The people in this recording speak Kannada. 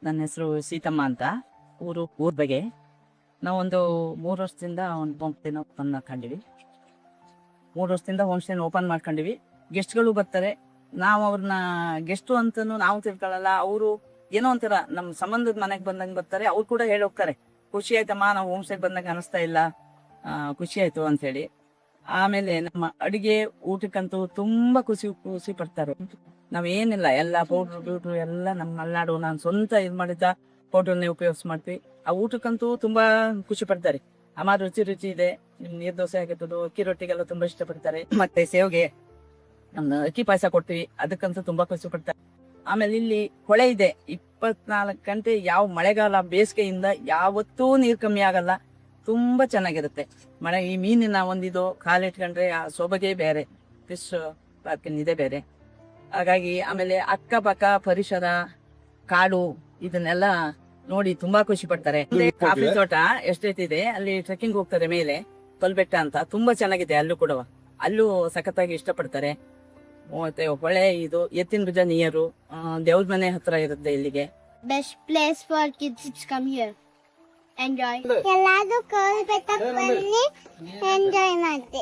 ನನ್ನ ಹೆಸರು ಸೀತಮ್ಮ ಅಂತ. ಊರ್ ಬಗ್ಗೆ ನಾವೊಂದು 3 ವರ್ಷದಿಂದ ಒಂದು ಹೋಮ್ ಸ್ಟೇನ ಓಪನ್ ಮಾಡ್ಕೊಂಡಿವಿ. 3 ವರ್ಷದಿಂದ ಹೋಮ್ ಸ್ಟೇನ ಓಪನ್ ಮಾಡ್ಕೊಂಡಿವಿ. ಗೆಸ್ಟ್ಗಳು ಬರ್ತಾರೆ, ನಾವು ಅವ್ರನ್ನ ಗೆಸ್ಟು ಅಂತನೂ ನಾವು ತಿಳ್ಕೊಳ್ಳಲ್ಲ. ಅವರು ಏನೋ ಒಂಥರ ನಮ್ಮ ಸಂಬಂಧದ ಮನೆಗೆ ಬಂದಂಗೆ ಬರ್ತಾರೆ. ಅವ್ರು ಕೂಡ ಹೇಳಿ ಹೋಗ್ತಾರೆ, ಖುಷಿ ಆಯ್ತಮ್ಮ, ನಾವು ಹೋಮ್ ಸ್ಟೇಗೆ ಬಂದಾಗ ಅನಿಸ್ತಾ ಇಲ್ಲ, ಖುಷಿ ಆಯ್ತು ಅಂತೇಳಿ. ಆಮೇಲೆ ನಮ್ಮ ಅಡಿಗೆ ಊಟಕ್ಕಂತೂ ತುಂಬಾ ಖುಷಿ ಪಡ್ತಾರೆ. ನಾವೇನಿಲ್ಲ, ಎಲ್ಲ ಪೌಡ್ರು ಎಲ್ಲ ನಮ್ಮ ಮಲೆನಾಡು ನಾನು ಸ್ವಂತ ಮಾಡಿದ್ದ ಪೌಡರ್ನೇ ಉಪಯೋಗಿಸ್ ಮಾಡ್ತೀವಿ. ಆ ಊಟಕ್ಕಂತೂ ತುಂಬಾ ಖುಷಿ ಪಡ್ತಾರೆ. ಅಮ್ಮ ರುಚಿ ಇದೆ, ನೀರ್ ದೋಸೆ ಆಗಿರ್ಬೋದು, ಅಕ್ಕಿ ರೊಟ್ಟಿಗೆಲ್ಲ ತುಂಬಾ ಇಷ್ಟಪಡ್ತಾರೆ. ಮತ್ತೆ ಸೇವ್ಗೆ, ಅಕ್ಕಿ ಪಾಯಸ ಕೊಡ್ತೀವಿ, ಅದಕ್ಕಂತೂ ತುಂಬಾ ಖುಷಿ ಪಡ್ತಾರೆ. ಆಮೇಲೆ ಇಲ್ಲಿ ಹೊಳೆ ಇದೆ, 24 ಗಂಟೆ, ಯಾವ ಮಳೆಗಾಲ ಬೇಸಿಗೆಯಿಂದ ಯಾವತ್ತೂ ನೀರ್ ಕಮ್ಮಿ ಆಗಲ್ಲ, ತುಂಬಾ ಚೆನ್ನಾಗಿರುತ್ತೆ. ಈ ಮೀನಿನ ಒಂದಿದು ಕಾಲಿಟ್ಕೊಂಡ್ರೆ ಆ ಸೊಬಗೆ ಬೇರೆ, ಫಿಶ್ ಪಾರ್ಕಿನ ಇದೆ ಬೇರೆ. ಹಾಗಾಗಿ ಆಮೇಲೆ ಅಕ್ಕಪಕ್ಕ ಪರಿಸರ, ಕಾಡು ಇದನ್ನೆಲ್ಲ ನೋಡಿ ತುಂಬಾ ಖುಷಿ ಪಡ್ತಾರೆ. ಕಾಫಿ ತೋಟ ಎಸ್ಟೇಟ್ ಇದೆ, ಅಲ್ಲಿ ಟ್ರೆಕ್ಕಿಂಗ್ ಹೋಗ್ತಾರೆ ಮೇಲೆ ಕಲ್ಬೆಟ್ಟ ಅಂತ, ತುಂಬಾ ಚೆನ್ನಾಗಿದೆ. ಅಲ್ಲೂ ಕೂಡ ಅಲ್ಲೂ ಸಖತ್ತಾಗಿ ಇಷ್ಟಪಡ್ತಾರೆ. ಮತ್ತೆ ಹೊಳೆ ಇದು ಎತ್ತಿನ ಭುಜ ನೀರು, ದೇವ್ರ ಮನೆ ಹತ್ರ ಇರುತ್ತೆ ಇಲ್ಲಿಗೆ. Best place for kids to come here. Enjoy. ಎಲ್ಲಾದ್ರೂ ಕಲ್ಬೆಟ್ಟಕ್ಕೆ ಬನ್ನಿ, ಎಂಜಾಯ್ ಮಾಡಿ.